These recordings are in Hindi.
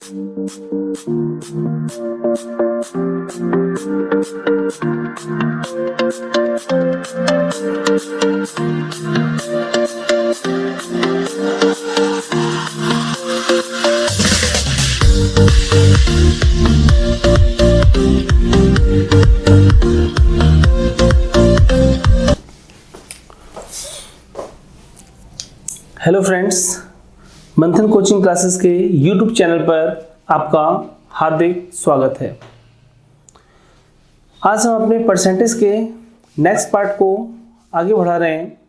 हेलो फ्रेंड्स, मंथन कोचिंग क्लासेस के यूट्यूब चैनल पर आपका हार्दिक स्वागत है। आज हम अपने परसेंटेज के नेक्स्ट पार्ट को आगे बढ़ा रहे हैं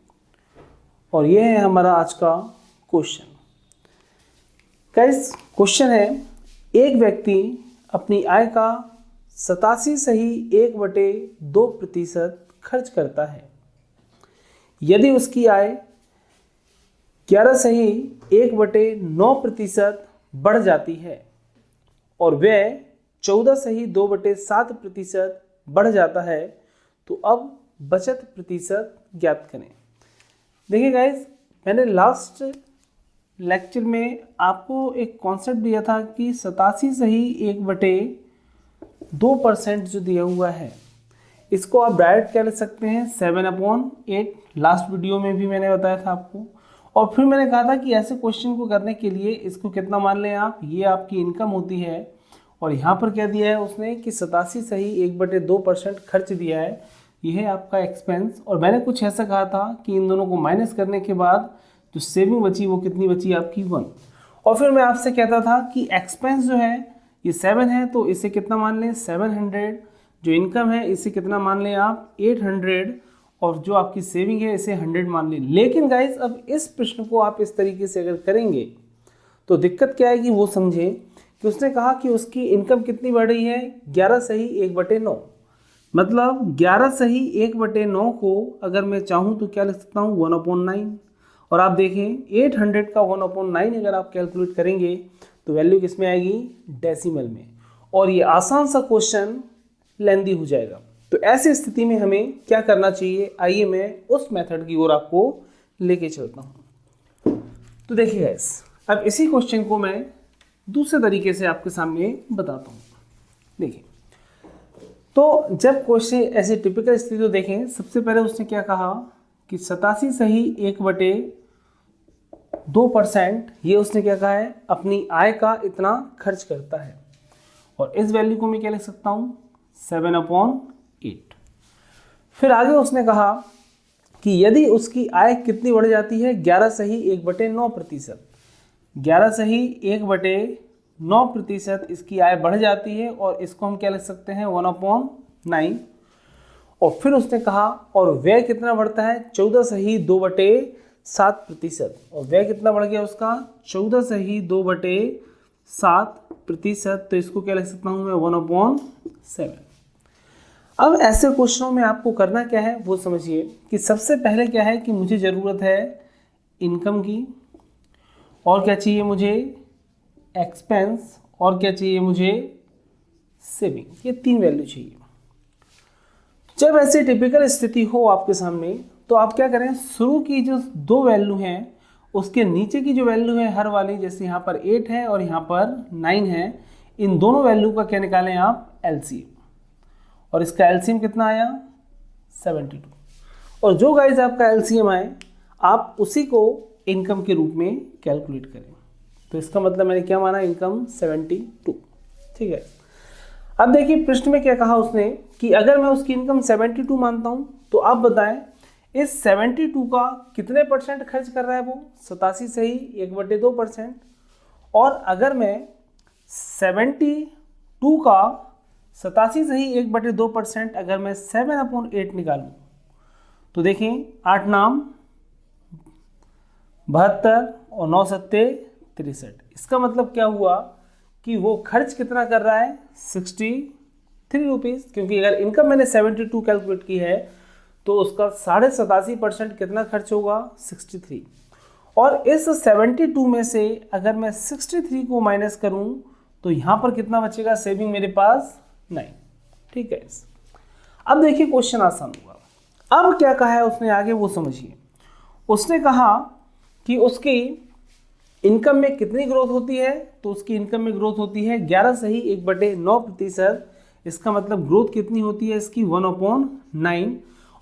और यह है हमारा आज का क्वेश्चन। गाइस, क्वेश्चन है, एक व्यक्ति अपनी आय का 87.1/2% खर्च करता है। यदि उसकी आय 11.1/9% बढ़ जाती है और व्यय 14.2/7% बढ़ जाता है, तो अब बचत प्रतिशत ज्ञात करें। देखिए गाइस, मैंने लास्ट लेक्चर में आपको एक कॉन्सेप्ट दिया था कि 87.1/2% जो दिया हुआ है, इसको आप डायरेक्ट क्या लिख सकते हैं, 7/8। लास्ट वीडियो में भी मैंने बताया था आपको। और फिर मैंने कहा था कि ऐसे क्वेश्चन को करने के लिए इसको कितना मान लें आप, ये आपकी इनकम होती है और यहाँ पर क्या दिया है उसने कि 87.1/2% खर्च दिया है, यह है आपका एक्सपेंस। और मैंने कुछ ऐसा कहा था कि इन दोनों को माइनस करने के बाद जो सेविंग बची वो कितनी बची आपकी 1। और फिर मैं आपसे कहता था कि एक्सपेंस जो है ये 7 है, तो इसे कितना मान लें, 700। जो इनकम है इसे कितना मान लें आप, 800। और जो आपकी सेविंग है इसे 100 मान लें। लेकिन गाइस, अब इस प्रश्न को आप इस तरीके से अगर करेंगे तो दिक्कत क्या है कि वो समझें कि उसने कहा कि उसकी इनकम कितनी बढ़ रही है, 11.1/9। मतलब 11.1/9 को अगर मैं चाहूँ तो क्या लिख सकता हूँ, 1/9। और आप देखें 800 का 1/9 अगर आप कैलकुलेट करेंगे तो वैल्यू किस में आएगी, डेसिमल में। और ये आसान सा क्वेश्चन लेंदी हो जाएगा। तो ऐसी स्थिति में हमें क्या करना चाहिए, आइए मैं उस मेथड की ओर आपको लेके चलता हूं। तो देखिए गाइस, अब इसी क्वेश्चन को मैं दूसरे तरीके से आपके सामने बताता हूं। देखिए, तो जब क्वेश्चन ऐसी टिपिकल स्थिति तो देखें, सबसे पहले उसने क्या कहा कि 87.1/2% ये उसने क्या कहा है, अपनी आय का इतना खर्च करता है। और इस वैल्यू को मैं क्या लिख सकता हूं, 7/8। फिर आगे उसने कहा कि यदि उसकी आय कितनी बढ़ जाती है, 11.1/9%। 11.1/9% इसकी आय बढ़ जाती है और इसको हम क्या लिख सकते हैं, 1/9। और फिर उसने कहा और व्यय कितना बढ़ता है, 14.2/7%। और व्यय कितना बढ़ गया उसका, 14.2/7%। तो इसको क्या लिख सकता हूं मैं, 1/7। अब ऐसे क्वेश्चनों में आपको करना क्या है वो समझिए कि सबसे पहले क्या है कि मुझे ज़रूरत है इनकम की, और क्या चाहिए मुझे, एक्सपेंस, और क्या चाहिए मुझे, सेविंग। ये 3 वैल्यू चाहिए। जब ऐसी टिपिकल स्थिति हो आपके सामने तो आप क्या करें, शुरू की जो 2 वैल्यू हैं उसके नीचे की जो वैल्यू है हर वाली, जैसे यहाँ पर 8 है और यहाँ पर 9 है, इन दोनों वैल्यू का क्या निकालें आप, एलसीएम। और इसका एलसीएम कितना आया, 72। और जो गाइस आपका एलसीएम आए आप उसी को इनकम के रूप में कैलकुलेट करें। तो इसका मतलब मैंने क्या माना, इनकम 72। ठीक है। अब देखिए प्रश्न में क्या कहा उसने कि अगर मैं उसकी इनकम 72 मानता हूं तो आप बताएं इस 72 का कितने परसेंट खर्च कर रहा है वो, 87.1/2%। और अगर मैं 72 का 87.1/2% अगर मैं 7/8 निकालूं तो देखें 8 नाम 72 और 9 सत्ते 63। इसका मतलब क्या हुआ कि वो खर्च कितना कर रहा है, 63 रुपीज़। क्योंकि अगर इनकम मैंने 72 कैलकुलेट की है तो उसका 87.5% कितना खर्च होगा, 63। और इस 72 में से अगर मैं 63 को माइनस करूं तो यहाँ पर कितना बचेगा, सेविंग मेरे पास 9। ठीक है। अब देखिए क्वेश्चन आसान होगा। अब क्या कहा है उसने आगे वो समझिए। उसने कहा कि उसकी इनकम में कितनी ग्रोथ होती है, तो उसकी इनकम में ग्रोथ होती है 11 सही 1/9%। इसका मतलब ग्रोथ कितनी होती है इसकी 1/9।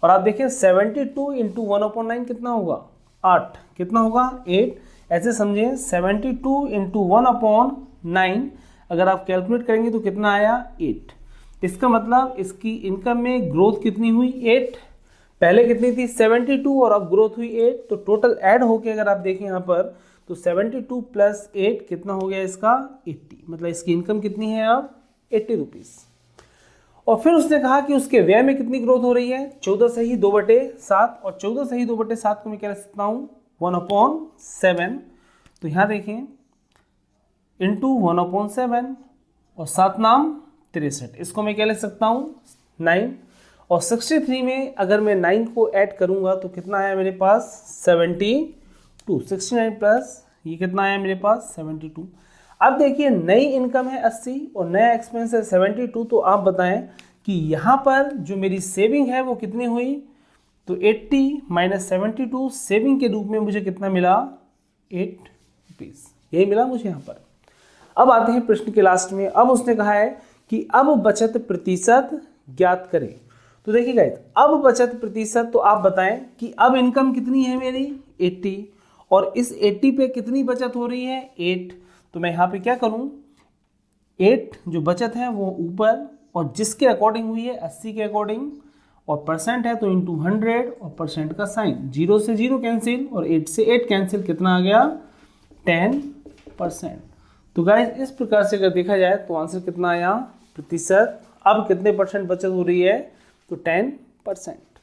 और आप देखिए 72 इंटू 1/9 कितना होगा 8, कितना होगा 8। ऐसे समझें 72 इंटू 1/9 अगर आप कैलकुलेट करेंगे तो कितना आया 8। इसका मतलब इसकी इनकम में ग्रोथ कितनी हुई 8। पहले कितनी थी 72 और अब ग्रोथ हुई 8, तो टोटल ऐड होके अगर आप देखें यहाँ पर तो 72 प्लस 8 कितना हो गया इसका 80। मतलब इसकी इनकम कितनी है अब 80 रुपीज़। और फिर उसने कहा कि उसके व्यय में कितनी ग्रोथ हो रही है 14 सही 2/7। और 14 सही 2/7 को मैं क्या लिख सकता हूँ 1/7। तो यहाँ देखें इंटू 1/7 और 7 नाम 63, इसको मैं क्या लिख सकता हूँ 9। और 63 में अगर मैं 9 को ऐड करूंगा तो कितना आया मेरे पास 72। 69 प्लस ये कितना आया मेरे पास 72। अब देखिए नई इनकम है 80 और नया एक्सपेंस है 72। तो आप बताएं कि यहाँ पर जो मेरी सेविंग है वो कितनी हुई, तो 80 माइनस 72 सेविंग के रूप में मुझे कितना मिला 8 रुपीज़, यही मिला मुझे यहाँ पर। अब आते हैं प्रश्न के लास्ट में। अब उसने कहा है कि अब बचत प्रतिशत ज्ञात करें। तो देखिए गाइस अब बचत प्रतिशत, तो आप बताएं कि अब इनकम कितनी है मेरी 80 और इस 80 पे कितनी बचत हो रही है 8। तो मैं यहाँ पे क्या करूँ 8 जो बचत है वो ऊपर और जिसके अकॉर्डिंग हुई है 80 के अकॉर्डिंग, और परसेंट है तो इंटू 100 और परसेंट का साइन, 0 से 0 कैंसिल और 8 से 8 कैंसिल, कितना आ गया 10%। तो गाइस इस प्रकार से अगर देखा जाए तो आंसर कितना आया प्रतिशत, अब कितने परसेंट बचत हो रही है तो 10%।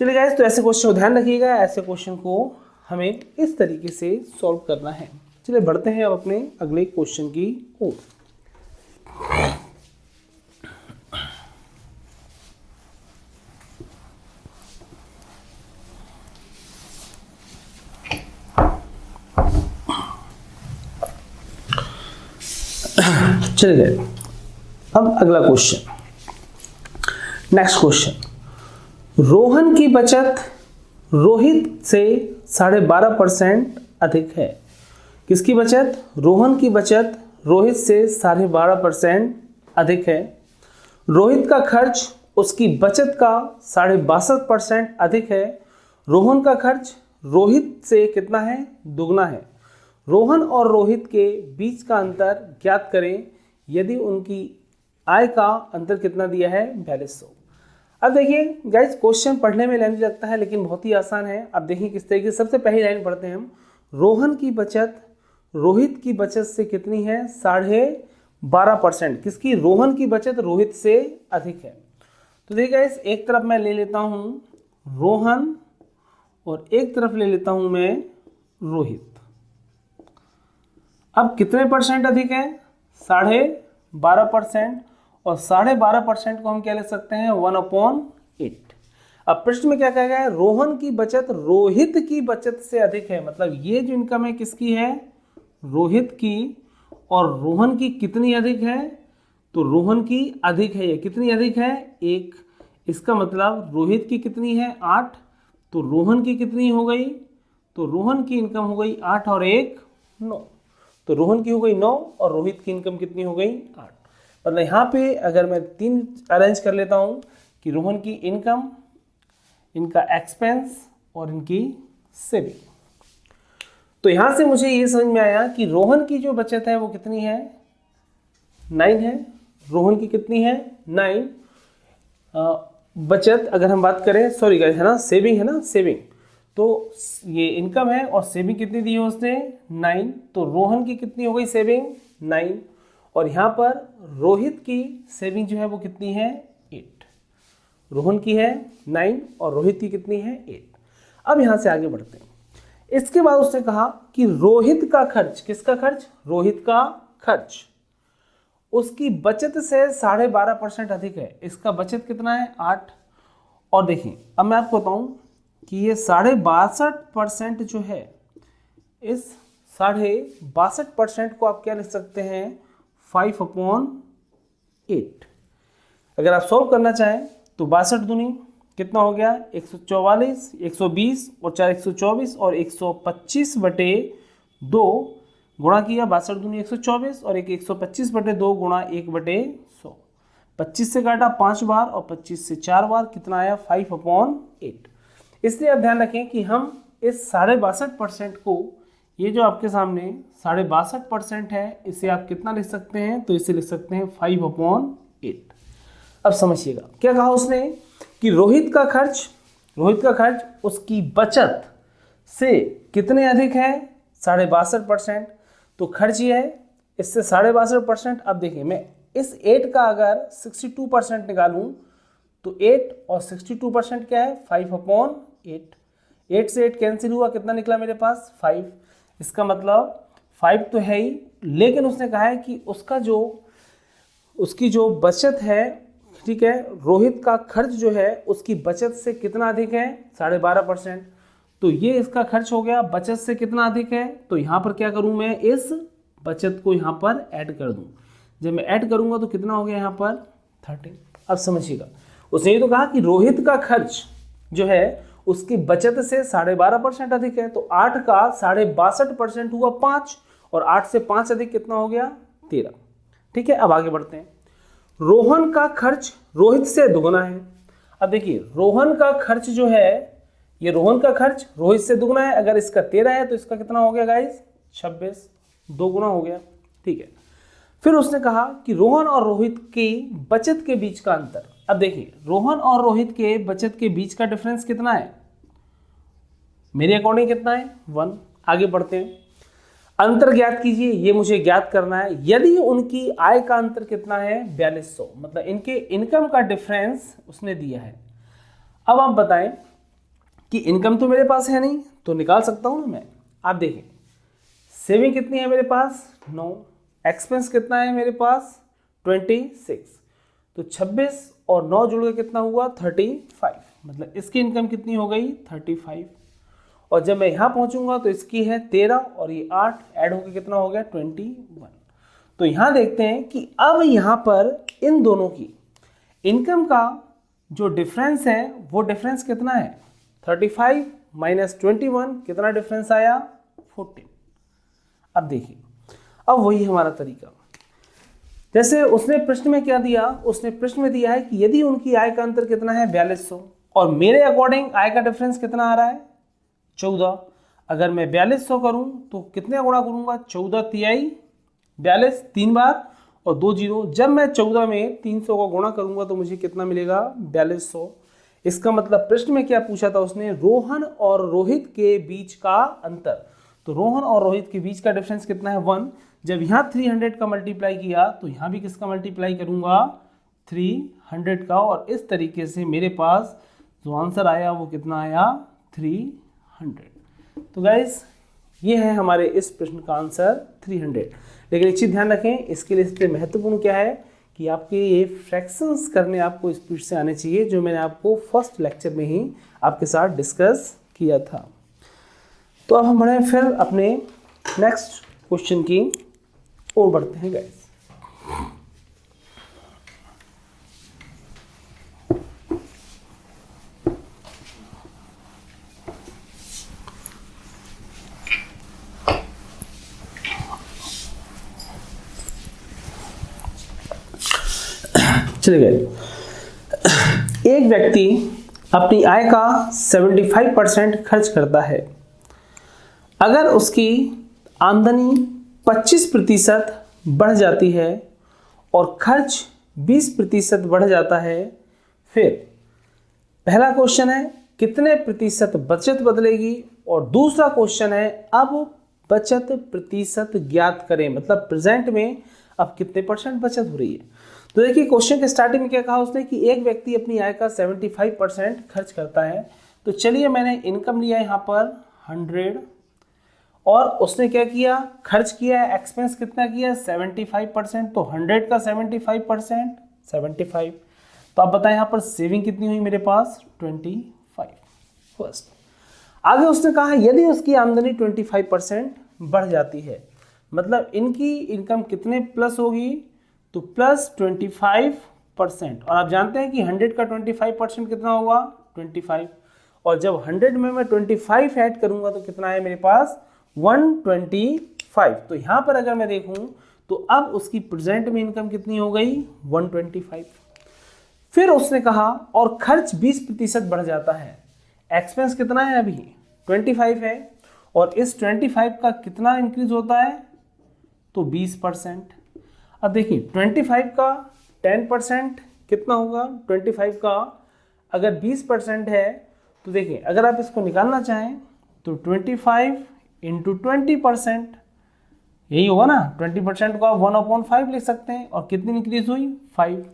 चलिए गाइस तो ऐसे क्वेश्चन को ध्यान रखिएगा, ऐसे क्वेश्चन को हमें इस तरीके से सॉल्व करना है। चलिए बढ़ते हैं अब अपने अगले क्वेश्चन की ओर। चलिए अब अगला क्वेश्चन, नेक्स्ट क्वेश्चन। रोहन की बचत रोहित से 12.5% अधिक है। किसकी बचत, रोहन की बचत रोहित से 12.5% अधिक है। रोहित का खर्च उसकी बचत का 62% अधिक है। रोहन का खर्च रोहित से कितना है दुगना है। रोहन और रोहित के बीच का अंतर ज्ञात करें यदि उनकी आय का अंतर कितना दिया है 4200। अब देखिए गाइस क्वेश्चन पढ़ने में लेंदी लगता है लेकिन बहुत ही आसान है। अब देखिए किस तरीके से, सबसे पहली लाइन पढ़ते हैं हम। रोहन की बचत रोहित की बचत से कितनी है 12.5%। किसकी, रोहन की बचत रोहित से अधिक है। तो देखिए गाइस एक तरफ मैं ले लेता हूँ रोहन और एक तरफ ले लेता हूँ मैं रोहित। अब कितने परसेंट अधिक है 12.5%, और 12.5% को हम क्या लिख सकते हैं 1/8। अब प्रश्न में क्या कहा गया है, रोहन की बचत रोहित की बचत से अधिक है। मतलब ये जो इनकम है किसकी है रोहित की, और रोहन की कितनी अधिक है, तो रोहन की अधिक है। ये कितनी अधिक है 1। इसका मतलब रोहित की कितनी है 8, तो रोहन की कितनी हो गई, तो रोहन की इनकम हो गई 8 और 1 9। तो रोहन की हो गई 9 और रोहित की इनकम कितनी हो गई 8। मतलब यहाँ पे अगर मैं 3 अरेंज कर लेता हूँ कि रोहन की इनकम, इनका एक्सपेंस और इनकी सेविंग, तो यहाँ से मुझे ये समझ में आया कि रोहन की जो बचत है वो कितनी है 9 है। रोहन की कितनी है 9। बचत अगर हम बात करें, सॉरी गाइस है ना, सेविंग है ना, सेविंग, तो ये इनकम है और सेविंग कितनी दी है उसने 9। तो रोहन की कितनी हो गई सेविंग 9, और यहाँ पर रोहित की सेविंग जो है वो कितनी है 8। रोहन की है 9 और रोहित की कितनी है 8। अब यहाँ से आगे बढ़ते हैं। इसके बाद उसने कहा कि रोहित का खर्च, किसका खर्च, रोहित का खर्च उसकी बचत से 12.5% अधिक है। इसका बचत कितना है 8। और देखिए अब मैं आपको बताऊं कि ये 62.5% जो है, इस 62.5% को आप क्या लिख सकते हैं 5/8। अगर आप सॉल्व करना चाहें तो 62 दूनी कितना हो गया 144, 120 और 4 124 और 125/62 2 गुणा किया 62 दूनी 124 और एक 125/2 गुणा 1/100। 25 से काटा 5 बार और 25 से 4 बार, कितना आया 5/8। इसलिए आप ध्यान रखें कि हम इस 62.5% को, ये जो आपके सामने 62.5% है, इसे आप कितना लिख सकते हैं, तो इसे लिख सकते हैं 5/8। अब समझिएगा क्या कहा उसने कि रोहित का खर्च उसकी बचत से कितने अधिक है, 62.5%। तो खर्च ये है, इससे 62.5%। अब देखिए मैं इस 8 का अगर 62% निकालूं तो 8 और 62% क्या है 5/8। 8 से 8 कैंसिल हुआ, कितना निकला मेरे पास 5। इसका मतलब 5 तो है ही, लेकिन उसने कहा है कि उसकी जो बचत है, ठीक है, रोहित का खर्च जो है उसकी बचत से कितना अधिक है 12.5%। तो ये इसका खर्च हो गया, बचत से कितना अधिक है, तो यहाँ पर क्या करूँ मैं, इस बचत को यहाँ पर ऐड कर दूँ। जब मैं ऐड करूँगा तो कितना हो गया यहाँ पर 13। अब समझिएगा उसने ये तो कहा कि रोहित का खर्च जो है उसकी बचत से 12.5% अधिक है, तो 8 का 62.5% हुआ 5, और 8 से 5 अधिक कितना हो गया 13। ठीक है, अब आगे बढ़ते हैं। रोहन का खर्च रोहित से दुगना है। अब देखिए रोहन का खर्च जो है, ये रोहन का खर्च रोहित से दुगना है। अगर इसका 13 है तो इसका कितना हो गया गाइस 26, 2 गुना हो गया। ठीक है, फिर उसने कहा कि रोहन और रोहित की बचत के बीच का अंतर। अब देखिए रोहन और रोहित के बचत के बीच का डिफरेंस कितना है, मेरे अकॉर्डिंग कितना है 1। आगे बढ़ते हैं, अंतर ज्ञात कीजिए, ये मुझे ज्ञात करना है। यदि उनकी आय का अंतर कितना है 4200, मतलब इनके इनकम का डिफरेंस उसने दिया है। अब आप बताएं कि इनकम तो मेरे पास है नहीं, तो निकाल सकता हूं ना मैं। आप देखिए सेविंग कितनी है मेरे पास 9, एक्सपेंस कितना है मेरे पास 26, तो 26 और 9 जुड़ के कितना हुआ 35, मतलब इसकी इनकम कितनी हो गई 35। और जब मैं यहाँ पहुँचूंगा तो इसकी है 13 और ये 8 ऐड होकर कितना हो गया 21। तो यहाँ देखते हैं कि अब यहाँ पर इन दोनों की इनकम का जो डिफरेंस है वो डिफरेंस कितना है 35 माइनस 21, कितना डिफरेंस आया 14। अब देखिए अब वही हमारा तरीका, जैसे उसने प्रश्न में क्या दिया, उसने प्रश्न में दिया है कि यदि उनकी आय का अंतर कितना है 4200, और मेरे अकॉर्डिंग आय का डिफरेंस कितना आ रहा है 14। अगर मैं 4200 करूं तो कितने गुणा करूंगा 14 तिहाई 42 3 बार और 2 जीरो। जब मैं 14 में 300 का गुणा करूंगा तो मुझे कितना मिलेगा 4200। इसका मतलब प्रश्न में क्या पूछा था उसने, रोहन और रोहित के बीच का अंतर। तो रोहन और रोहित के बीच का डिफरेंस कितना है 1। जब यहाँ 300 का मल्टीप्लाई किया तो यहाँ भी किसका मल्टीप्लाई करूंगा 300 का, और इस तरीके से मेरे पास जो आंसर आया वो कितना आया 300। तो गाइस ये है हमारे इस प्रश्न का आंसर 300। लेकिन एक चीज़ ध्यान रखें, इसके लिए सबसे महत्वपूर्ण क्या है कि आपके ये फ्रैक्शंस करने आपको स्पीड से आने चाहिए, जो मैंने आपको फर्स्ट लेक्चर में ही आपके साथ डिस्कस किया था। तो अब हम बढ़े फिर अपने नेक्स्ट क्वेश्चन की ओर बढ़ते हैं गाइस। चले गए, एक व्यक्ति अपनी आय का 75% खर्च करता है। अगर उसकी आमदनी 25% बढ़ जाती है और खर्च 20% बढ़ जाता है, फिर पहला क्वेश्चन है कितने प्रतिशत बचत बदलेगी, और दूसरा क्वेश्चन है अब बचत प्रतिशत ज्ञात करें, मतलब प्रेजेंट में अब कितने % बचत हो रही है। तो देखिए क्वेश्चन के स्टार्टिंग में क्या कहा उसने कि एक व्यक्ति अपनी आय का 75% खर्च करता है। तो चलिए मैंने इनकम लिया यहाँ पर 100, और उसने क्या किया खर्च किया, एक्सपेंस कितना किया 75%, तो 100 का 75% 75। तो आप बताएं यहाँ पर सेविंग कितनी हुई मेरे पास 25 फर्स्ट। आगे उसने कहा यदि उसकी आमदनी 25% बढ़ जाती है, मतलब इनकी इनकम कितने प्लस होगी, तो प्लस 25%। और आप जानते हैं कि 100 का 25% कितना होगा 25, और जब 100 में मैं 25 ऐड करूंगा तो कितना है मेरे पास 125। तो यहाँ पर अगर मैं देखूँ तो अब उसकी प्रेजेंट में इनकम कितनी हो गई 125। फिर उसने कहा और खर्च 20% बढ़ जाता है। एक्सपेंस कितना है अभी 25 है और इस 25 का कितना इंक्रीज होता है तो 20%। अब देखिए 25 का 10% कितना होगा, 25 का अगर 20% है तो देखिए अगर आप इसको निकालना चाहें तो 25 इंटू 20%, यही होगा ना। 20% को आप 1/5 लिख सकते हैं और कितनी इंक्रीज हुई 5,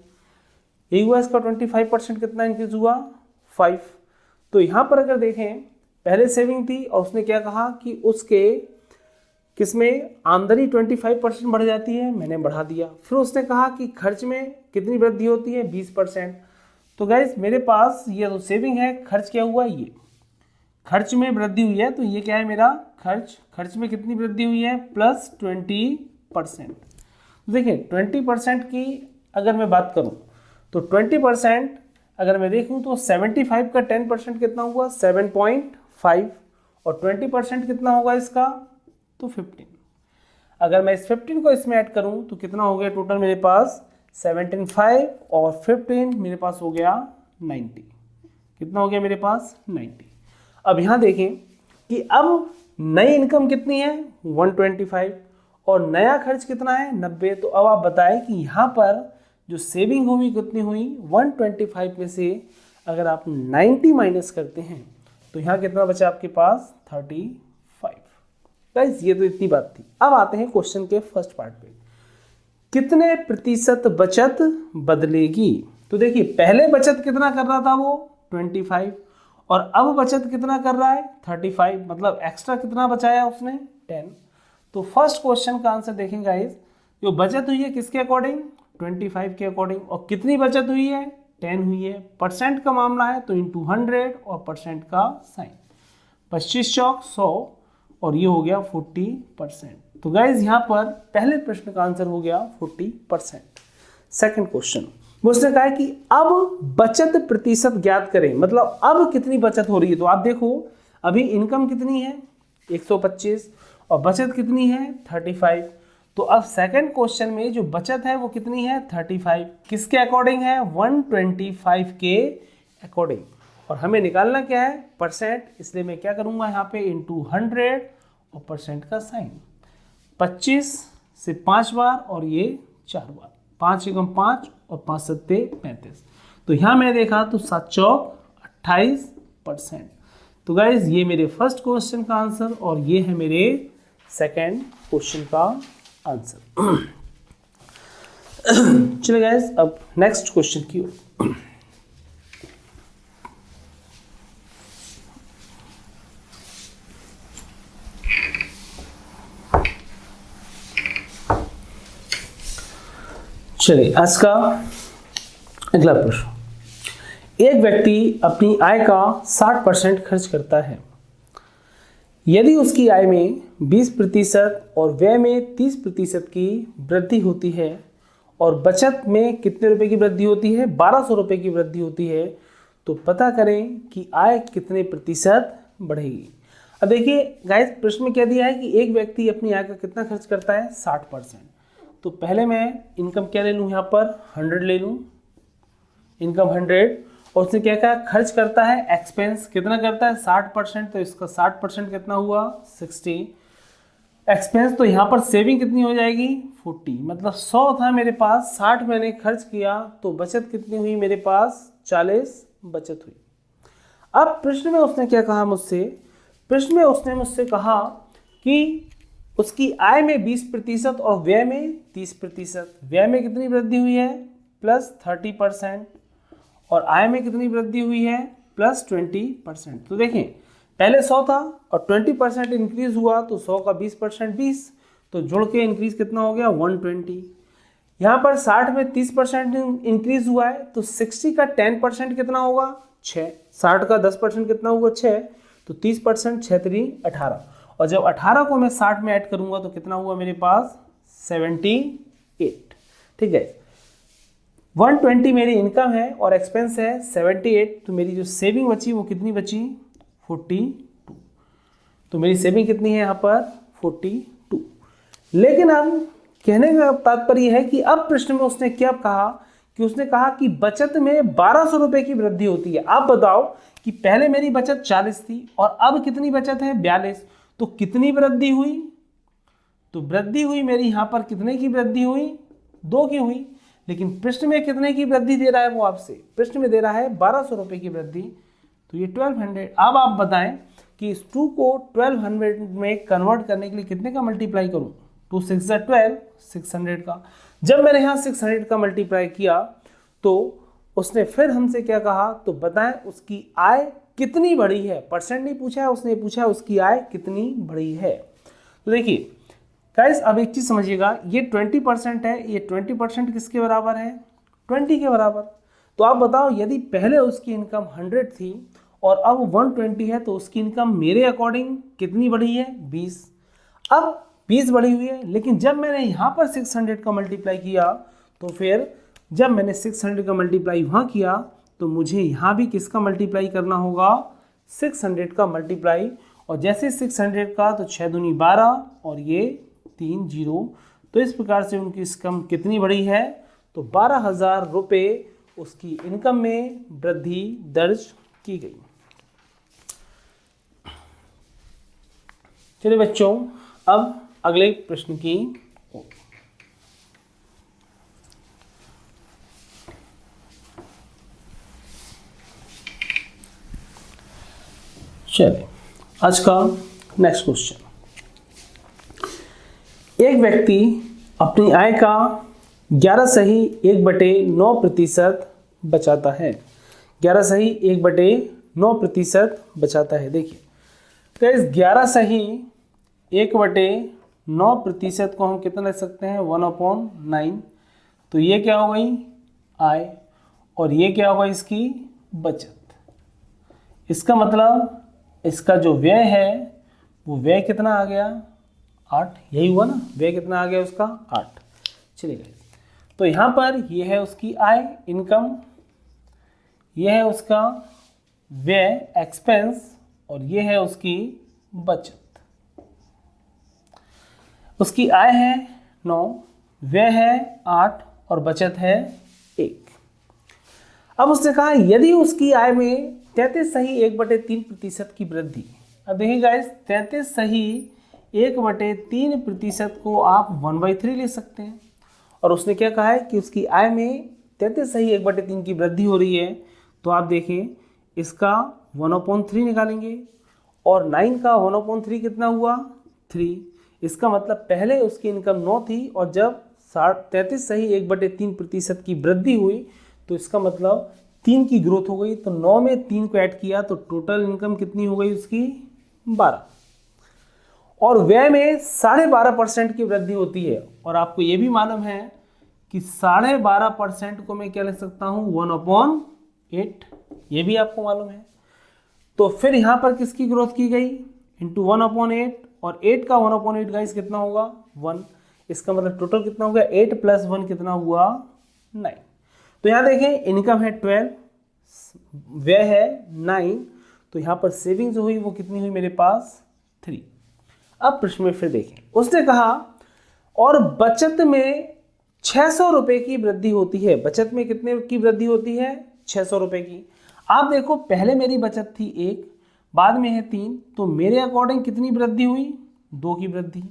यही हुआ इसका 25% कितना इंक्रीज हुआ 5। तो यहाँ पर अगर देखें पहले सेविंग थी और उसने क्या कहा कि उसके किसमें आमदनी 25% बढ़ जाती है, मैंने बढ़ा दिया। फिर उसने कहा कि खर्च में कितनी वृद्धि होती है 20%। तो गाइस मेरे पास ये तो सेविंग है, खर्च क्या हुआ, ये खर्च में वृद्धि हुई है, तो ये क्या है मेरा खर्च में कितनी वृद्धि हुई है +20%। देखिए 20% की अगर मैं बात करूं तो 20% अगर मैं देखूं तो 75 का 10% कितना हुआ 7.5 और 20% कितना होगा इसका तो 15। अगर मैं इस 15 को इसमें ऐड करूं तो कितना हो गया टोटल मेरे पास 75 और 15 मेरे पास हो गया 90। कितना हो गया मेरे पास 90। अब यहाँ देखें कि अब नई इनकम कितनी है 125 और नया खर्च कितना है 90। तो अब आप बताएं कि यहाँ पर जो सेविंग हुई कितनी हुई 125 में से अगर आप 90 माइनस करते हैं तो यहाँ कितना बचा आपके पास 35। गाइस ये तो इतनी बात थी। अब आते हैं क्वेश्चन के फर्स्ट पार्ट पे, कितने प्रतिशत बचत बदलेगी। तो देखिए पहले बचत कितना कर रहा था वो 25 और अब बचत कितना कर रहा है 35, मतलब एक्स्ट्रा कितना बचाया उसने 10। तो फर्स्ट क्वेश्चन का आंसर देखें गाइस, जो बचत हुई है किसके अकॉर्डिंग 25 के अकॉर्डिंग, और कितनी बचत हुई है 10 हुई है। परसेंट का मामला है तो इंटू 100 और परसेंट का साइन, 25 चौक 100 और ये हो गया 40%। तो गाइज यहाँ पर पहले प्रश्न का आंसर हो गया 40%। सेकंड क्वेश्चन मुझसे कहा है कि अब बचत प्रतिशत ज्ञात करें, मतलब अब कितनी बचत हो रही है। तो आप देखो अभी इनकम कितनी है 125 और बचत कितनी है 35। तो अब सेकंड क्वेश्चन में जो बचत है वो कितनी है 35, किसके अकॉर्डिंग है 125 के अकॉर्डिंग, और हमें निकालना क्या है परसेंट, इसलिए मैं क्या करूंगा यहाँ पे इंटू 100 और परसेंट का साइन। 25 से 5 बार और ये 4 बार, 5 एकम 5 और 5 सत्ते 35। तो यहाँ मैं देखा तो 7 चौक 28%। तो गाइज ये मेरे फर्स्ट क्वेश्चन का आंसर और ये है मेरे सेकंड क्वेश्चन का आंसर। चलिए गाइज अब नेक्स्ट क्वेश्चन की ओर। चलिए आज का अगला प्रश्न, एक व्यक्ति अपनी आय का 60% खर्च करता है। यदि उसकी आय में 20% और व्यय में 30% की वृद्धि होती है और बचत में कितने रुपए की वृद्धि होती है 1200 रुपए की वृद्धि होती है, तो पता करें कि आय कितने प्रतिशत बढ़ेगी। अब देखिए गाइस प्रश्न में क्या दिया है कि एक व्यक्ति अपनी आय का कितना खर्च करता है 60%। तो पहले मैं इनकम क्या ले लूँ यहाँ पर 100 ले लूँ, इनकम 100 और उसने क्या कहा खर्च करता है एक्सपेंस कितना करता है 60%, तो इसका 60% कितना हुआ 60 एक्सपेंस। तो यहाँ पर सेविंग कितनी हो जाएगी 40, मतलब 100 था मेरे पास 60 मैंने खर्च किया तो बचत कितनी हुई मेरे पास 40 बचत हुई। अब प्रश्न में उसने क्या कहा मुझसे, प्रश्न में उसने मुझसे कहा कि उसकी आय में 20% और व्यय में 30%। व्यय में कितनी वृद्धि हुई है +30% और आय में कितनी वृद्धि हुई है +20%। तो देखें पहले 100 था और 20% इंक्रीज हुआ तो 100 का 20% 20, तो जुड़ के इंक्रीज कितना हो गया 120। यहाँ पर 60 में 30% इंक्रीज हुआ है तो 60 का 10% कितना होगा 6, 60 का 10% कितना हुआ 6, तो 30% 6 3 18, और जब 18 को मैं 60 में ऐड करूंगा तो कितना हुआ मेरे पास 78। ठीक है 120 मेरी इनकम है और एक्सपेंस है 78, तो मेरी जो सेविंग बची वो कितनी बची 42। तो मेरी सेविंग कितनी है यहाँ पर 42। लेकिन अब कहने का तात्पर्य है कि अब प्रश्न में उसने क्या कहा कि उसने कहा कि बचत में 1200 रुपए की वृद्धि होती है। आप बताओ कि पहले मेरी बचत 40 थी और अब कितनी बचत है 42, तो कितनी वृद्धि हुई? तो वृद्धि हुई मेरी यहाँ पर कितने की वृद्धि हुई? 2 की हुई। लेकिन प्रश्न में कितने की वृद्धि दे रहा है वो आपसे? प्रश्न में दे रहा है 1200 रुपए की वृद्धि, तो ये 1200। अब आप बताएं कि इस 2 को 1200 में कन्वर्ट करने के लिए कितने का मल्टीप्लाई करूं? 2 6 12, 600 का। जब मैंने यहाँ 600 का मल्टीप्लाई किया तो उसने फिर हमसे क्या कहा? तो बताएं उसकी आय कितनी बढ़ी है। परसेंट नहीं पूछा है उसने, पूछा है उसकी आय कितनी बढ़ी है। तो देखिए गाइस, अब एक चीज समझिएगा, ये 20% है, ये 20% किसके बराबर है? 20 के बराबर। तो आप बताओ यदि पहले उसकी इनकम 100 थी और अब 120 है तो उसकी इनकम मेरे अकॉर्डिंग कितनी बढ़ी है? 20। अब 20 बढ़ी हुई है, लेकिन जब मैंने यहाँ पर 600 का मल्टीप्लाई किया तो फिर जब मैंने 600 का मल्टीप्लाई वहाँ किया तो मुझे यहाँ भी किसका मल्टीप्लाई करना होगा? 600 का मल्टीप्लाई। और जैसे 600 का तो 6 दूनी 12 और ये 3 0। तो इस प्रकार से उनकी इनकम कितनी बढ़ी है? तो 12,000 रुपये उसकी इनकम में वृद्धि दर्ज की गई। चलिए बच्चों, अब अगले प्रश्न की चलिए आज का नेक्स्ट क्वेश्चन। एक व्यक्ति अपनी आय का 11.1/9% बचाता है। 11.1/9% बचाता है। देखिए तो इस 11.1/9% को हम कितना लिख सकते हैं? 1/9। तो ये क्या हो गई? आय। और ये क्या होगा? इसकी बचत। इसका मतलब इसका जो व्यय है वो व्यय कितना आ गया? 8। यही हुआ ना? व्यय कितना आ गया उसका? 8। चलिए तो यहाँ पर ये है उसकी आय, इनकम, ये है उसका व्यय, एक्सपेंस, और ये है उसकी बचत। उसकी आय है 9, व्यय है 8 और बचत है 1। अब उसने कहा यदि उसकी आय में 33.1/3% की वृद्धि। अब देखिए गाइस, 33.1/3% को आप 1/3 ले सकते हैं। और उसने क्या कहा है कि उसकी आय में 33.1/3 की वृद्धि हो रही है। तो आप देखें इसका 1/3 निकालेंगे और 9 का 1/3 कितना हुआ? 3। इसका मतलब पहले उसकी इनकम 9 थी और जब 33.1/3% की वृद्धि हुई तो इसका मतलब 3 की ग्रोथ हो गई। तो 9 में 3 को ऐड किया तो टोटल इनकम कितनी हो गई उसकी? 12। और व्यय में 12.5% की वृद्धि होती है। और आपको ये भी मालूम है कि 12.5% को मैं क्या लिख सकता हूँ? 1/8। ये भी आपको मालूम है। तो फिर यहाँ पर किसकी ग्रोथ की गई? इंटू 1/8। और 8 का 1/8 गाइस कितना होगा? 1। इसका मतलब टोटल कितना हो गया? 8 + 1 कितना हुआ? 9। तो यहाँ देखें इनकम है 12, व्यय है 9, तो यहाँ पर सेविंग जो हुई वो कितनी हुई मेरे पास? 3। अब प्रश्न में फिर देखें, उसने कहा और बचत में 600 रुपए की वृद्धि होती है। बचत में कितने की वृद्धि होती है? 600 रुपए की। आप देखो पहले मेरी बचत थी 1, बाद में है 3, तो मेरे अकॉर्डिंग कितनी वृद्धि हुई? 2 की वृद्धि।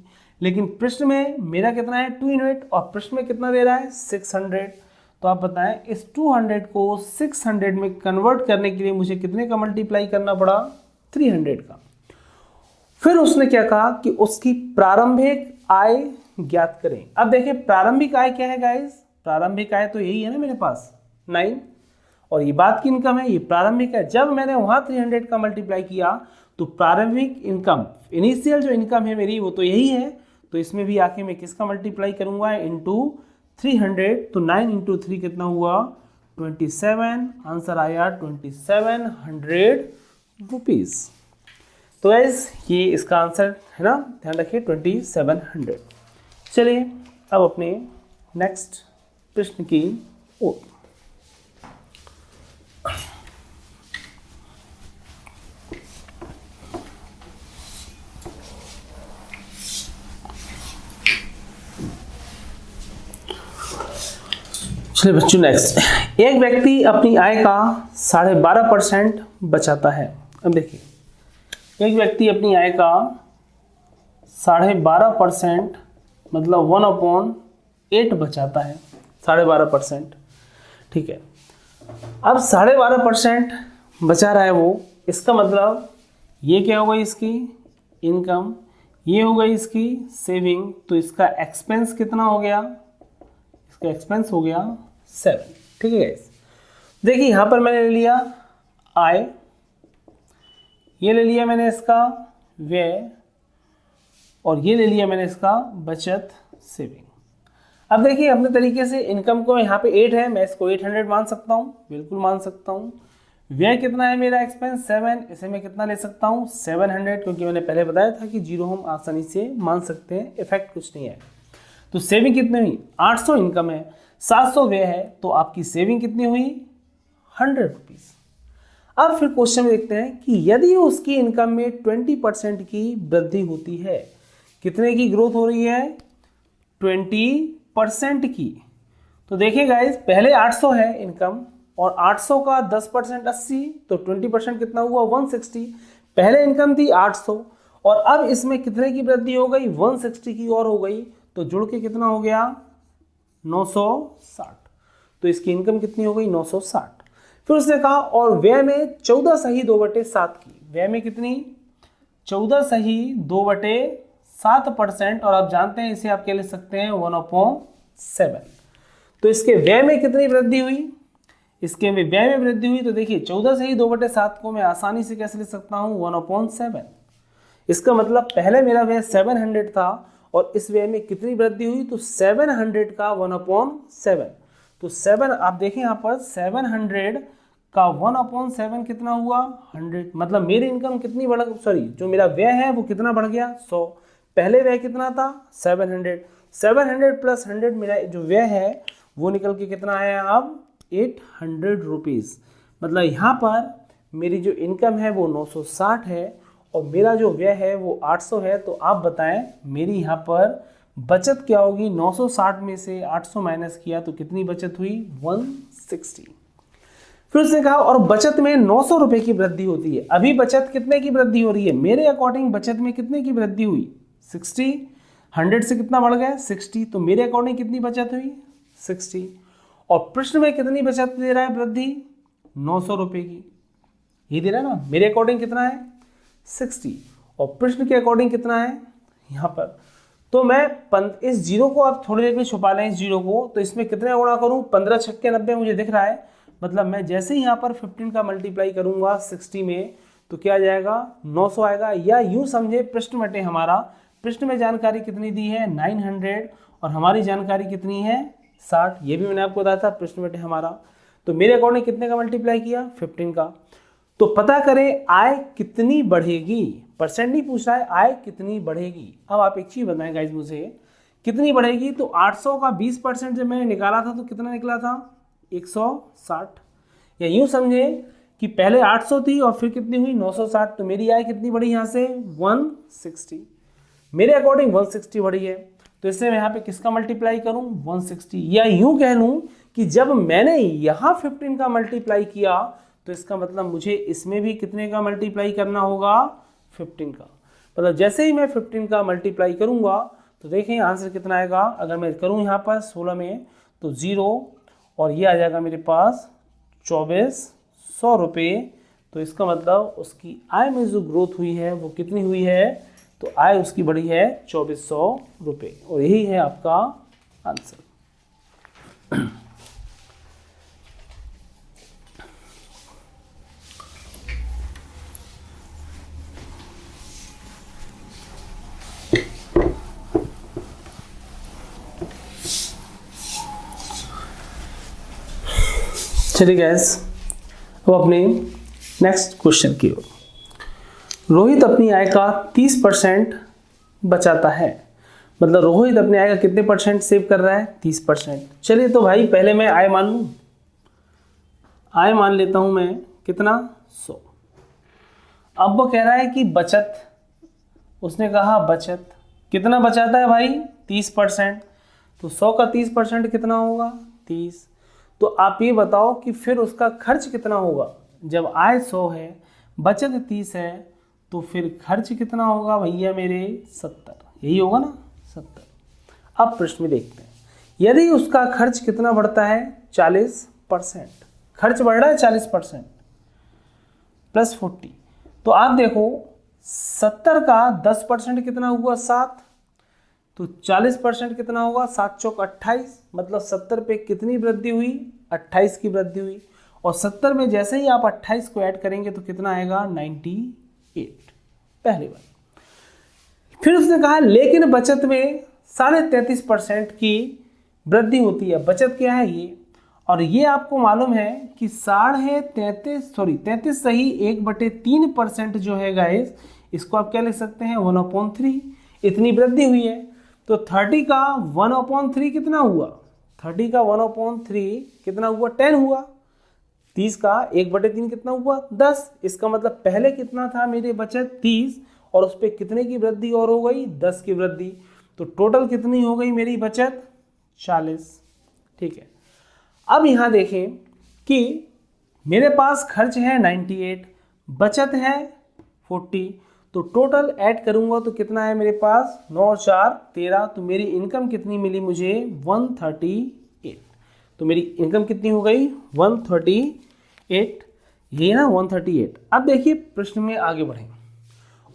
लेकिन प्रश्न में मेरा कितना है? 2 यूनिट, और प्रश्न में कितना दे रहा है? 600। तो आप बताएं इस 200 को 600 में कन्वर्ट करने के लिए मुझे कितने का मल्टीप्लाई करना पड़ा? 300 का। फिर उसने क्या कहा कि उसकी प्रारंभिक आय ज्ञात करें। अब देखें प्रारंभिक आय क्या है गाइस? प्रारंभिक आय तो यही है ना मेरे पास 9, और ये बात की इनकम है, ये प्रारंभिक है। जब मैंने वहां 300 का मल्टीप्लाई किया तो प्रारंभिक इनकम, इनिशियल जो इनकम है मेरी वो तो यही है। तो इसमें भी आके मैं किसका मल्टीप्लाई करूंगा? इंटू 300। तो 9 × 3 कितना हुआ? 27। आंसर आया 2700 रुपीज। तो गाइस ये इसका आंसर है ना, ध्यान रखिए 2700। चलिए अब अपने नेक्स्ट प्रश्न की ओर। चलिए बच्चों नेक्स्ट, एक व्यक्ति अपनी आय का 12.5% बचाता है। अब देखिए, एक व्यक्ति अपनी आय का 12.5% मतलब 1/8 बचाता है, 12.5%, ठीक है। अब 12.5% बचा रहा है वो, इसका मतलब ये क्या हो गई इसकी इनकम, ये हो गई इसकी सेविंग, तो इसका एक्सपेंस कितना हो गया, इसका एक्सपेंस हो गया 7, ठीक है गाइस। देखिए यहाँ पर मैंने ले लिया आय, ये ले लिया मैंने इसका व्यय, और ये ले लिया मैंने इसका बचत सेविंग। अब देखिए अपने तरीके से इनकम को यहाँ पे 8 है, मैं इसको 800 मान सकता हूँ, बिल्कुल मान सकता हूँ। व्यय कितना है मेरा एक्सपेंस 7, इसे मैं कितना ले सकता हूँ 700, क्योंकि मैंने पहले बताया था कि 0 हम आसानी से मान सकते हैं, इफेक्ट कुछ नहीं है। तो सेविंग कितनी हुई 800 इनकम है, 700 व्यय है, तो आपकी सेविंग कितनी हुई 100 रुपीज़। अब फिर क्वेश्चन में देखते हैं कि यदि उसकी इनकम में 20% की वृद्धि होती है, कितने की ग्रोथ हो रही है 20% की। तो देखिए गाइज, पहले 800 है इनकम, और 800 का 10% 80, तो 20% कितना हुआ 160। पहले इनकम थी 800 और अब इसमें कितने की वृद्धि हो गई 160 की और हो गई, तो जुड़ के कितना हो गया 960। तो इसकी इनकम कितनी हो गई 960। फिर उसने कहा और व्यय में 14 सही 2/7 की, व्यय में कितनी 14 सही 2/7%, और आप जानते हैं इसे आप क्या ले सकते हैं 1/7। तो इसके व्यय में कितनी वृद्धि हुई, इसके में व्यय में वृद्धि हुई, तो देखिए 14 सही 2/7 को मैं आसानी से कैसे ले सकता हूँ 1/7। इसका मतलब पहले मेरा व्यय 700 था और इस व्यय में कितनी वृद्धि हुई, तो 700 का 1/7। तो 7 आप देखें यहाँ पर 700 का 1/7 कितना हुआ 100, मतलब मेरी इनकम कितनी बढ़, सॉरी जो मेरा व्यय है वो कितना बढ़ गया 100। पहले व्यय कितना था 700 प्लस 100 मेरा जो व्यय है वो निकल के कितना आया अब 800 रुपीज़। मतलब यहाँ पर मेरी जो इनकम है वो 960 है और मेरा जो व्यय है वो 800 है। तो आप बताएं मेरी यहाँ पर बचत क्या होगी, 960 में से 800 माइनस किया तो कितनी बचत हुई 160। फिर उसने कहा और बचत में 900 रुपये की वृद्धि होती है। अभी बचत कितने की वृद्धि हो रही है, मेरे अकॉर्डिंग बचत में कितने की वृद्धि हुई 60, 100 से कितना बढ़ गया 60, तो मेरे अकॉर्डिंग कितनी बचत हुई 60। और प्रश्न में कितनी बचत दे रहा है वृद्धि 900 रुपये की, ये दे रहा है ना, मेरे अकॉर्डिंग कितना है 60 और प्रश्न के अकॉर्डिंग कितना है यहाँ पर। तो मैं इस जीरो को आप थोड़ी देर में छुपा लें, इस जीरो को, तो इसमें कितने गुणा करूँ 15 छक्के 90 मुझे दिख रहा है। मतलब मैं जैसे ही यहाँ पर 15 का मल्टीप्लाई करूँगा 60 में तो क्या आ जाएगा 900 आएगा। या यूँ समझे प्रश्न बटे हमारा, प्रश्न में जानकारी कितनी दी है 900 और हमारी जानकारी कितनी है 60, ये भी मैंने आपको बताया था प्रश्न बटे हमारा। तो मेरे अकॉर्डिंग कितने का मल्टीप्लाई किया 15 का। तो पता करें आय कितनी बढ़ेगी, परसेंट नहीं पूछ रहा है, आय कितनी बढ़ेगी। अब आप एक चीज बताएं गाइज मुझे कितनी बढ़ेगी, तो 800 का 20% जब मैंने निकाला था तो कितना निकला था 160। या यूं समझे कि पहले 800 थी और फिर कितनी हुई 960, तो मेरी आय कितनी बढ़ी यहाँ से 160। मेरे अकॉर्डिंग 160 बढ़ी है, तो इससे मैं यहाँ पे किसका मल्टीप्लाई करूँ 160। या यूं कह लूँ कि जब मैंने यहाँ 15 का मल्टीप्लाई किया तो इसका मतलब मुझे इसमें भी कितने का मल्टीप्लाई करना होगा 15 का। मतलब जैसे ही मैं 15 का मल्टीप्लाई करूँगा तो देखें आंसर कितना आएगा। अगर मैं करूँ यहाँ पर 16 में तो 0 और ये आ जाएगा मेरे पास 2400 रुपये। तो इसका मतलब उसकी आय में जो ग्रोथ हुई है वो कितनी हुई है, तो आय उसकी बढ़ी है 2400 रुपये और यही है आपका आंसर। चलिए गैस अब अपने नेक्स्ट क्वेश्चन की ओर। रोहित अपनी आय का 30% बचाता है। मतलब रोहित अपने आय का कितने परसेंट सेव कर रहा है 30%। चलिए तो भाई पहले मैं आय मान लूँ, आय मान लेता हूँ मैं कितना 100। अब वो कह रहा है कि बचत, उसने कहा बचत कितना बचाता है भाई 30%, तो 100 का 30% कितना होगा 30। तो आप ये बताओ कि फिर उसका खर्च कितना होगा। जब आय 100 है, बचत 30 है, तो फिर खर्च कितना होगा भैया मेरे 70, यही होगा ना 70। अब प्रश्न में देखते हैं, यदि उसका खर्च कितना बढ़ता है 40%, खर्च बढ़ रहा है 40% प्लस 40, तो आप देखो 70 का 10% कितना हुआ 7, तो 40% कितना होगा 7 चौक 28, मतलब 70 पे कितनी वृद्धि हुई 28 की वृद्धि हुई। और 70 में जैसे ही आप 28 को ऐड करेंगे तो कितना आएगा 98, पहली बार। फिर उसने कहा लेकिन बचत में 33.5% की वृद्धि होती है। बचत क्या है ये, और ये आपको मालूम है कि 33 सही 1/3% जो है गाइस, इसको आप क्या लिख सकते हैं 1/3, इतनी वृद्धि हुई है। तो 30 का 1/3 कितना हुआ, 30 का 1/3 कितना हुआ 10 हुआ। 30 का 1/3 कितना हुआ 10। इसका मतलब पहले कितना था मेरे बचत 30, और उस पर कितने की वृद्धि और हो गई 10 की वृद्धि, तो टोटल कितनी हो गई मेरी बचत 40। ठीक है, अब यहां देखें कि मेरे पास खर्च है 98, बचत है 40, तो टोटल ऐड करूंगा तो कितना है मेरे पास 9 और 4 13, तो मेरी इनकम कितनी मिली मुझे 138। तो मेरी इनकम कितनी हो गई 138, ये ना 138। अब देखिए प्रश्न में आगे बढ़े,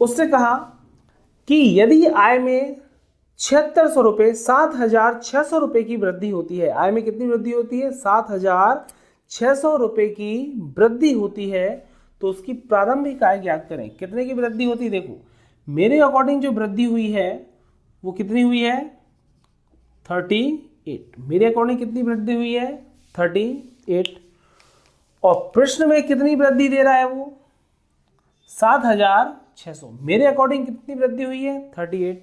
उससे कहा कि यदि आय में 7600 रुपये 7600 रुपये की वृद्धि होती है, आय में कितनी वृद्धि होती है 7600 रुपये की वृद्धि होती है, तो उसकी प्रारंभिक आय ज्ञात करें। कितने की वृद्धि होती है, देखो मेरे अकॉर्डिंग जो वृद्धि हुई है वो कितनी हुई है 38, मेरे अकॉर्डिंग कितनी वृद्धि हुई है 38, और प्रश्न में कितनी वृद्धि दे रहा है वो 7600, मेरे अकॉर्डिंग कितनी वृद्धि हुई है 38,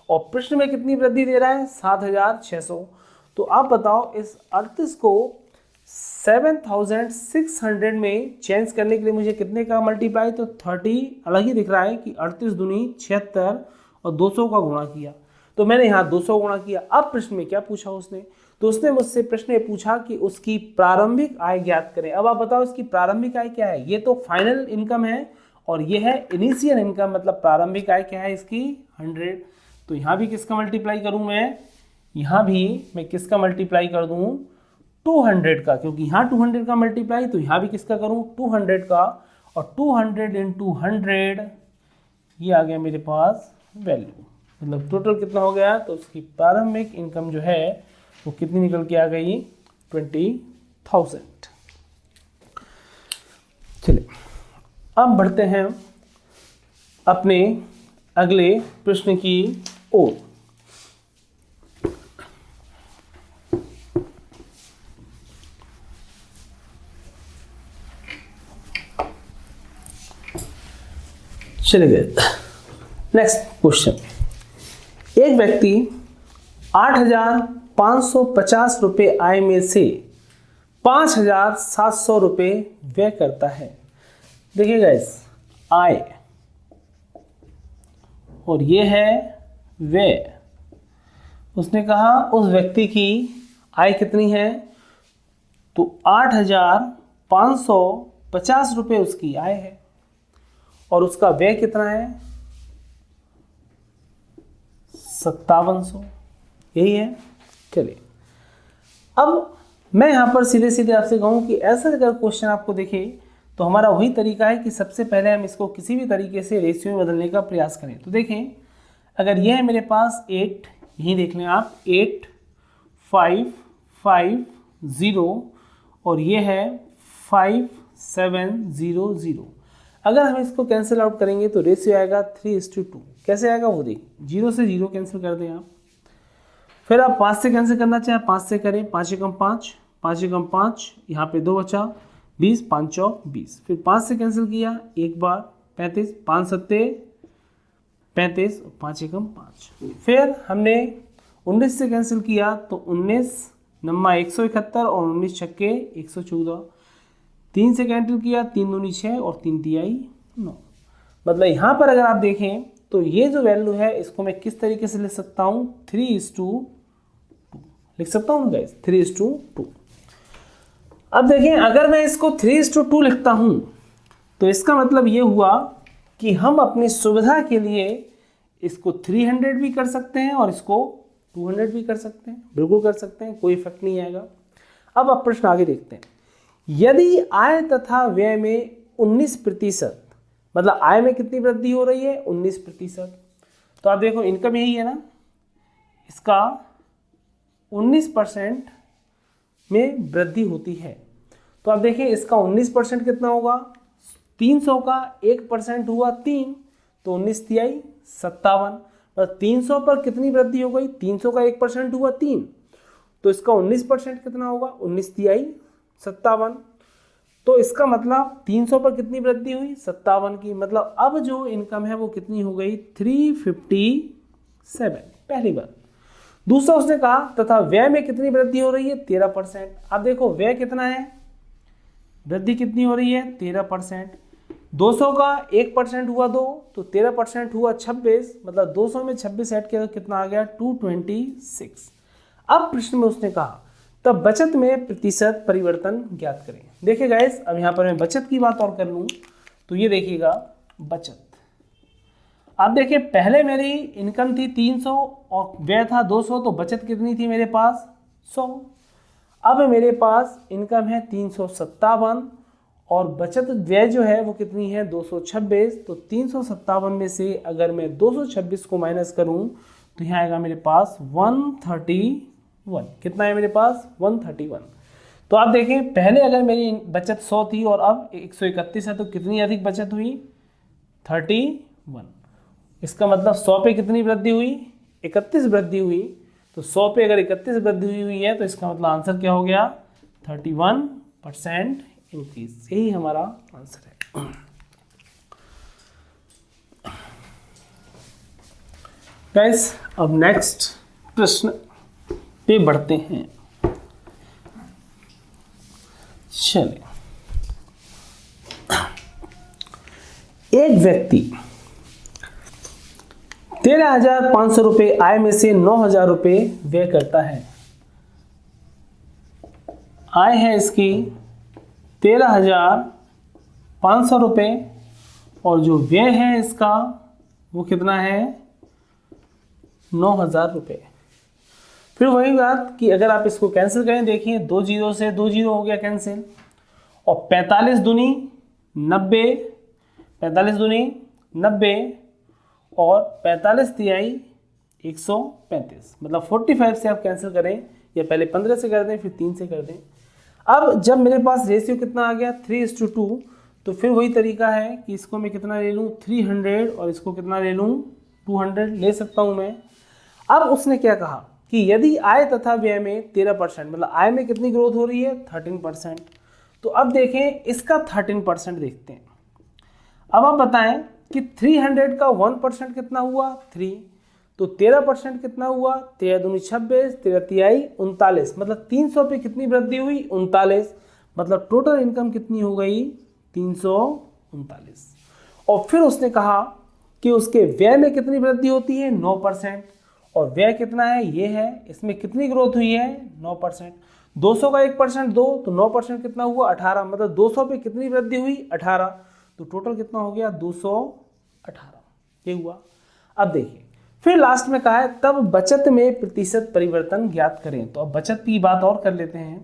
और प्रश्न में कितनी वृद्धि दे रहा है 7600। तो आप बताओ इस 38 को 7600 में चेंज करने के लिए मुझे कितने का मल्टीप्लाई, तो 30 अलग ही दिख रहा है कि 38 दूनी 76 और 200 का गुणा किया, तो मैंने यहाँ 200 गुणा किया। अब प्रश्न में क्या पूछा उसने, तो उसने मुझसे प्रश्न ये पूछा कि उसकी प्रारंभिक आय ज्ञात करें। अब आप बताओ इसकी प्रारंभिक आय क्या है, ये तो फाइनल इनकम है और ये है इनिशियल इनकम, मतलब प्रारंभिक आय क्या है इसकी 100। तो यहाँ भी किसका मल्टीप्लाई करूँ मैं, यहाँ भी मैं किसका मल्टीप्लाई कर दूँ 200 का, क्योंकि यहाँ 200 का मल्टीप्लाई, तो यहाँ भी किसका करूँ 200 का, और 200 × 100 ये आ गया मेरे पास वैल्यू, मतलब टोटल कितना हो गया, तो उसकी प्रारंभिक इनकम जो है वो कितनी निकल के आ गई 20,000। चलिए अब बढ़ते हैं अपने अगले प्रश्न की ओर। चलिए नेक्स्ट क्वेश्चन, एक व्यक्ति 8,550 रुपये आय में से 5,700 रुपये व्यय करता है। देखिए गाइस, आय और ये है व्यय। उसने कहा उस व्यक्ति की आय कितनी है, तो 8,550 रुपये उसकी आय है, और उसका व्यय कितना है 5700, यही है। चलिए अब मैं यहां पर सीधे सीधे आपसे कहूं कि ऐसा अगर क्वेश्चन आपको दिखे तो हमारा वही तरीका है कि सबसे पहले हम इसको किसी भी तरीके से रेशियो में बदलने का प्रयास करें। तो देखें, अगर यह है मेरे पास 8, यही देख लें आप 8,550, और ये है 5,700। अगर हम इसको कैंसिल आउट करेंगे तो रेशियो आएगा 3:2। कैसे आएगा वो देख, 0 से 0 कैंसिल कर दें आप, फिर आप 5 से कैंसिल करना चाहें 5 से करें, 5 एकम 5, 5 एकम 5, यहाँ पे 2 बचा 20, 5 चौक 20, फिर 5 से कैंसिल किया एक बार 35, 5 सत्ते 35, 5 एकम 5, फिर हमने 19 से कैंसिल किया तो 19 नम्मा 171 और 19 छक्के 114, 3 से कैंसिल किया 3 दूनी 6 और 3 तिहाई 9। मतलब यहाँ पर अगर आप देखें तो ये जो वैल्यू है इसको मैं किस तरीके से लिख सकता हूँ 3:2 लिख सकता हूँ ना गाइस, 3:2। अब देखें, अगर मैं इसको 3:2 लिखता हूं तो इसका मतलब ये हुआ कि हम अपनी सुविधा के लिए इसको 300 भी कर सकते हैं और इसको 200 भी कर सकते हैं, बिल्कुल कर सकते हैं, कोई इफेक्ट नहीं आएगा। अब प्रश्न आगे देखते हैं। यदि आय तथा व्यय में 19%, मतलब आय में कितनी वृद्धि हो रही है? 19%। तो आप देखो इनकम यही है ना, इसका 19% में वृद्धि होती है। तो आप देखिए इसका 19% कितना होगा? 300 का 1% हुआ 3, तो 19 तिहाई 57। 300 पर कितनी वृद्धि हो गई? 300 का 1% हुआ 3, तो इसका 19% कितना होगा? 19 तिहाई 57। तो इसका मतलब 300 पर कितनी वृद्धि हुई? 57 की। मतलब अब जो इनकम है वो कितनी हो गई? 357, पहली बात। दूसरा उसने कहा तथा व्यय में कितनी वृद्धि हो रही है? 13%। अब देखो व्यय कितना है, वृद्धि कितनी हो रही है? 13%। 200 का 1% हुआ 2, तो 13% हुआ 26, मतलब 200 में 26 ऐड किया तो कितना आ गया? 226। अब प्रश्न में उसने कहा तब बचत में प्रतिशत परिवर्तन ज्ञात करें। देखिए गाइस, अब यहाँ पर मैं बचत की बात और कर लूँ तो ये देखिएगा बचत। अब देखिए पहले मेरी इनकम थी 300 और व्यय था 200, तो बचत कितनी थी मेरे पास? 100। अब मेरे पास इनकम है 357 और बचत व्यय जो है वो कितनी है? 226। तो 357 में से अगर मैं 226 को माइनस करूं तो यहाँ आएगा मेरे पास 131। कितना है मेरे पास? 131। तो आप देखें पहले अगर मेरी बचत 100 थी और अब 131 है, तो कितनी अधिक बचत हुई? 31। इसका मतलब 100 पे कितनी वृद्धि हुई? 31 वृद्धि हुई। तो 100 पे अगर 31 वृद्धि हुई है तो इसका मतलब आंसर क्या हो गया? 31% इंक्रीज। यही हमारा आंसर है। गाइस, अब नेक्स्ट प्रश्न पे बढ़ते हैं। चलिए, एक व्यक्ति 13,500 रुपये आय में से 9,000 रुपये व्यय करता है। आय है इसकी 13,500 रुपये और जो व्यय है इसका वो कितना है? 9,000 रुपये। फिर वही बात कि अगर आप इसको कैंसिल करें, देखिए 2 जीरो से 2 जीरो हो गया कैंसिल, और 45 दूनी 90, 45 दूनी 90 और 45 तिहाई 135, मतलब 45 से आप कैंसिल करें या पहले 15 से कर दें फिर 3 से कर दें। अब जब मेरे पास रेशियो कितना आ गया? 3:2, तो फिर वही तरीका है कि इसको मैं कितना ले लूँ? 300 और इसको कितना ले लूँ? 200 ले सकता हूँ मैं। अब उसने क्या कहा कि यदि आय तथा व्यय में 13%, मतलब आय में कितनी ग्रोथ हो रही है? 13%। तो अब देखें इसका 13% देखते हैं। अब आप बताएं कि 300 का 1% कितना हुआ? 3। तो 13% कितना हुआ? 13 दूनी 26, 13 तिहाई 39, मतलब 300 पे कितनी वृद्धि हुई? 39। मतलब टोटल इनकम कितनी हो गई? 339। और फिर उसने कहा कि उसके व्यय में कितनी वृद्धि होती है? 9%। और व्यय कितना है? ये है। इसमें कितनी ग्रोथ हुई है? 9%। 200 का 1% 2, तो 9% कितना हुआ? 18, मतलब 200 पे कितनी वृद्धि हुई? 18। तो टोटल कितना हो गया? 218। ये हुआ। अब देखिए फिर लास्ट में कहा है तब बचत में प्रतिशत परिवर्तन ज्ञात करें। तो अब बचत की बात और कर लेते हैं।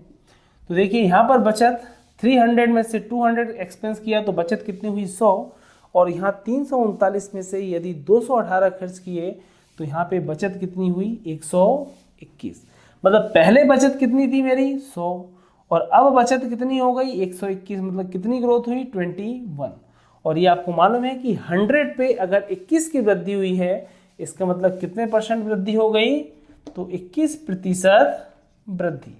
तो देखिए यहाँ पर बचत 300 में से 200 एक्सपेंस किया तो बचत कितनी हुई? 100। और यहाँ 339 में से यदि 218 खर्च किए तो यहाँ पे बचत कितनी हुई? 121। मतलब पहले बचत कितनी थी मेरी? 100 और अब बचत कितनी हो गई? 121। मतलब कितनी ग्रोथ हुई? 21। और ये आपको मालूम है कि 100 पे अगर 21 की वृद्धि हुई है इसका मतलब कितने % वृद्धि हो गई? तो 21% वृद्धि।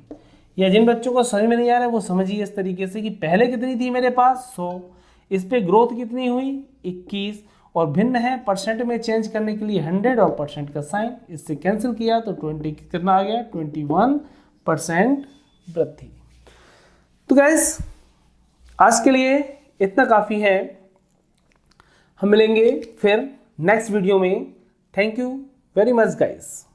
या जिन बच्चों को समझ में नहीं आ रहा है वो समझिए इस तरीके से कि पहले कितनी थी मेरे पास? 100, इस पे ग्रोथ कितनी हुई? 21, और भिन्न है परसेंट में चेंज करने के लिए 100 और % का साइन, इससे कैंसिल किया तो 20 कितना आ गया? 21% वृद्धि। तो गाइस आज के लिए इतना काफ़ी है। हम मिलेंगे फिर नेक्स्ट वीडियो में। Thank you very much guys.